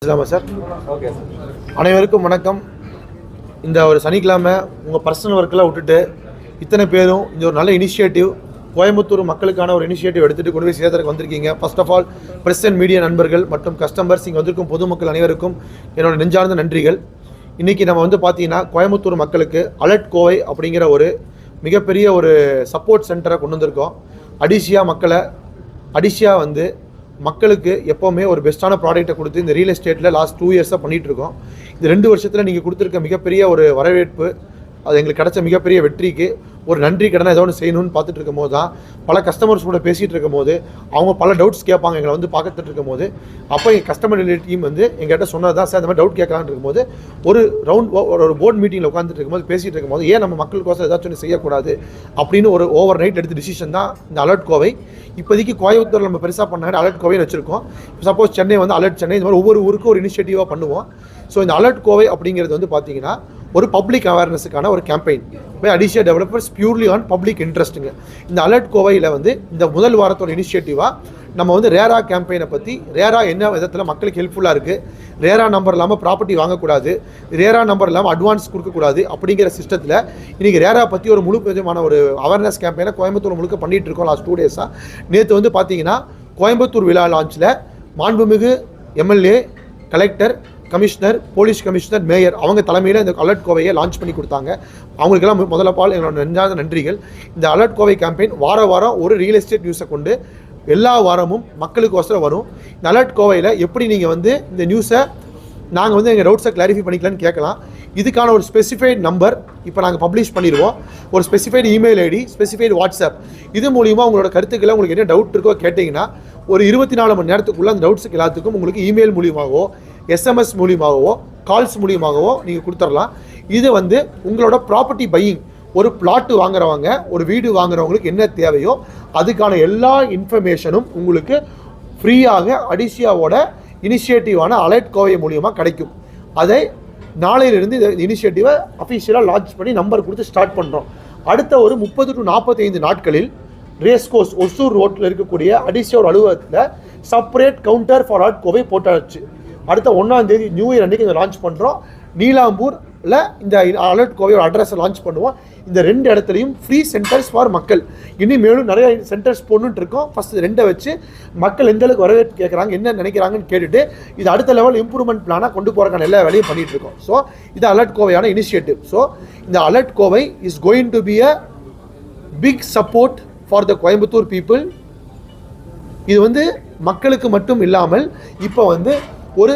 Sir okay sir. அனைவருக்கும் வணக்கம். இந்த ஒரு சனிக்கிழமை உங்கள் பர்சனல் ஒர்க்கெல்லாம் விட்டுட்டு இத்தனை பேரும் இந்த ஒரு நல்ல இனிஷியேட்டிவ் கோயம்புத்தூர் மக்களுக்கான ஒரு இனிஷியேட்டிவ் எடுத்துகிட்டு கொண்டு போய் சேர்த்துக்கு வந்திருக்கீங்க. First of all press and media நண்பர்கள் மற்றும் கஸ்டமர்ஸ் இங்கே வந்திருக்கும் பொதுமக்கள் அனைவருக்கும் என்னோட நெஞ்சார்ந்த நன்றிகள். இன்றைக்கி நம்ம பார்த்தீங்கன்னா கோயம்புத்தூர் மக்களுக்கு அலர்ட் கோவை அப்படிங்கிற ஒரு மிகப்பெரிய ஒரு சப்போர்ட் சென்டரை கொண்டு வந்திருக்கோம். அடிஷியா மக்களுக்கு எப்போவுமே ஒரு பெஸ்ட்டான ப்ராடக்ட்டை கொடுத்து இந்த ரியல் எஸ்டேட்டில் லாஸ்ட் 2 இயர்ஸாக பண்ணிகிட்ருக்கோம். இந்த 2 வருஷத்தில் நீங்கள் கொடுத்துருக்க மிகப்பெரிய ஒரு வரவேற்பு, அது எங்களுக்கு கிடைச்ச மிகப்பெரிய வெற்றிக்கு ஒரு நன்றி கடனை ஏதோ ஒன்று செய்யணும்னு பார்த்துட்டு இருக்கும் போது தான் பல கஸ்டமர்ஸ் கூட பேசிகிட்டு இருக்கும் போது அவங்க பல டவுட்ஸ் கேட்பாங்க. எங்களை பார்த்துட்டு இருக்கும் போது அப்போ எங்கள் கஸ்டமர் ரிலேட் டீம் எங்கள்கிட்ட சொன்னது தான், சார் இந்த மாதிரி டவுட் கேட்கலான்னு இருக்கும்போது ஒரு போர்ட் மீட்டிங்கில் உட்காந்துட்டு இருக்கும்போது பேசிகிட்டு இருக்கும்போது ஏன் நம்ம மக்களுக்கோசம் ஏதாச்சும் ஒன்று செய்யக்கூடாது அப்படின்னு ஒரு ஓவர் நைட் எடுத்த டிசிஷன் தான் இந்த அலர்ட் கோவை. இப்போதைக்கு கோயம்புத்தூர் நம்ம பெருசாக பண்ணாங்க அலர்ட் கோவைன்னு வச்சுருக்கோம். சப்போஸ் சென்னை அலர்ட் சென்னை, இந்த மாதிரி ஒவ்வொரு ஊருக்கும் ஒரு இனிஷியேட்டிவாக பண்ணுவோம். ஸோ இந்த அலர்ட் கோவை அப்படிங்கிறது பார்த்தீங்கன்னா ஒரு பப்ளிக் அவேர்னஸுக்கான ஒரு கேம்பெயின் பை அடிஷியா டெவலப்பர்ஸ் பியூர்லி ஆன் பப்ளிக் இன்ட்ரெஸ்ட்டுங்க. இந்த அலர்ட் கோவையில் இந்த முதல் வாரத்தோட இனிஷியேட்டிவாக நம்ம ரேரா கேம்பெயினை பற்றி, ரேரா என்ன விதத்தில் மக்களுக்கு ஹெல்ப்ஃபுல்லாக இருக்குது, ரேரா நம்பர் இல்லாமல் ப்ராப்பர்ட்டி வாங்கக்கூடாது, ரேரா நம்பர் இல்லாமல் அட்வான்ஸ் கொடுக்கக்கூடாது அப்படிங்கிற சிஸ்டத்தில் இன்றைக்கி ரேரா பற்றி ஒரு முழு விதமான ஒரு அவேர்னஸ் கேம்பெயினை கோயம்புத்தூர் முழுக்க பண்ணிகிட்டு இருக்கோம் லாஸ்ட் 2 டேஸாக. நேற்று பார்த்தீங்கன்னா கோயம்புத்தூர் விழா லான்ச்சில் மாண்புமிகு MLA, collector, commissioner, police commissioner, mayor அவங்க தலைமையில் இந்த அலர்ட் கோவையை லான்ச் பண்ணி கொடுத்தாங்க. அவங்களுக்கெல்லாம் முதல்ல எங்களோட நெஞ்சார்ந்த நன்றிகள். இந்த அலர்ட் கோவை கேம்பெயின் வாரம் ஒரு ரியல் எஸ்டேட் நியூஸை கொண்டு எல்லா வாரமும் மக்களுக்கோசரம் வரும். இந்த அலர்ட் கோவையில் எப்படி நீங்கள் இந்த நியூஸை நாங்கள் எங்கள் டவுட்ஸை கிளாரிஃபை பண்ணிக்கலான்னு கேட்கலாம். இதுக்கான ஒரு ஸ்பெசிஃபைட் நம்பர் இப்போ நாங்கள் பப்ளிஷ் பண்ணிடுவோம். ஒரு specified email ID, specified WhatsApp, இது மூலிமா உங்களோட கருத்துக்களை உங்களுக்கு என்ன டவுட் இருக்கோ கேட்டிங்கன்னா ஒரு 24 மணி நேரத்துக்குள்ளே அந்த டவுட்ஸுக்கு எல்லாத்துக்கும் உங்களுக்கு இமெயில் மூலியமாகவோ, எஸ்எம்எஸ் மூலியமாகவோ, கால்ஸ் மூலியமாகவோ நீங்கள் கொடுத்துடலாம். இது உங்களோட ப்ராப்பர்ட்டி பையிங், ஒரு பிளாட்டு வாங்குறவங்க, ஒரு வீடு வாங்குறவங்களுக்கு என்ன தேவையோ அதுக்கான எல்லா இன்ஃபர்மேஷனும் உங்களுக்கு ஃப்ரீயாக அடிஷியாவோட இனிஷியேட்டிவான அலர்ட் கோவை மூலியமாக கிடைக்கும். அதை நாளையிலிருந்து இந்த இனிஷியேட்டிவை அஃபிஷியலாக லான்ச் பண்ணி நம்பர் கொடுத்து ஸ்டார்ட் பண்ணுறோம். அடுத்த ஒரு 30 to 45 நாட்களில் ரேஸ்கோர்ஸ் ஒசூர் ரோட்டில் இருக்கக்கூடிய அடிஷியாவோட அலுவலகத்தில் separate counter for alert Kovai போட்டாச்சு. அடுத்த 1ஆம் தேதி நியூ இயர் அன்றைக்கி இதை லான்ச் பண்ணுறோம். நீலாம்பூரில் இந்த அலர்ட் கோவையோட அட்ரஸை லான்ச் பண்ணுவோம். இந்த 2 இடத்துலையும் ஃப்ரீ சென்டர்ஸ் ஃபார் மக்கள். மேலும் நிறைய சென்டர்ஸ் போடணுன்ட்டு இருக்கோம். ஃபஸ்ட் 2 வச்சு மக்கள் எந்த அளவுக்கு வரவேற்பு கேட்குறாங்க, என்ன நினைக்கிறாங்கன்னு கேட்டுட்டு இது அடுத்த லெவல் இம்ப்ரூவ்மெண்ட் பிளானாக கொண்டு போகிறக்கான எல்லா வேலையும் பண்ணிகிட்டு இருக்கோம். ஸோ இது அலர்ட் கோவையான இனிஷியேட்டிவ். ஸோ இந்த alert Kovai is going to be a big support for the Coimbatore people. இது மக்களுக்கு மட்டும் இல்லாமல் இப்போ ஒரு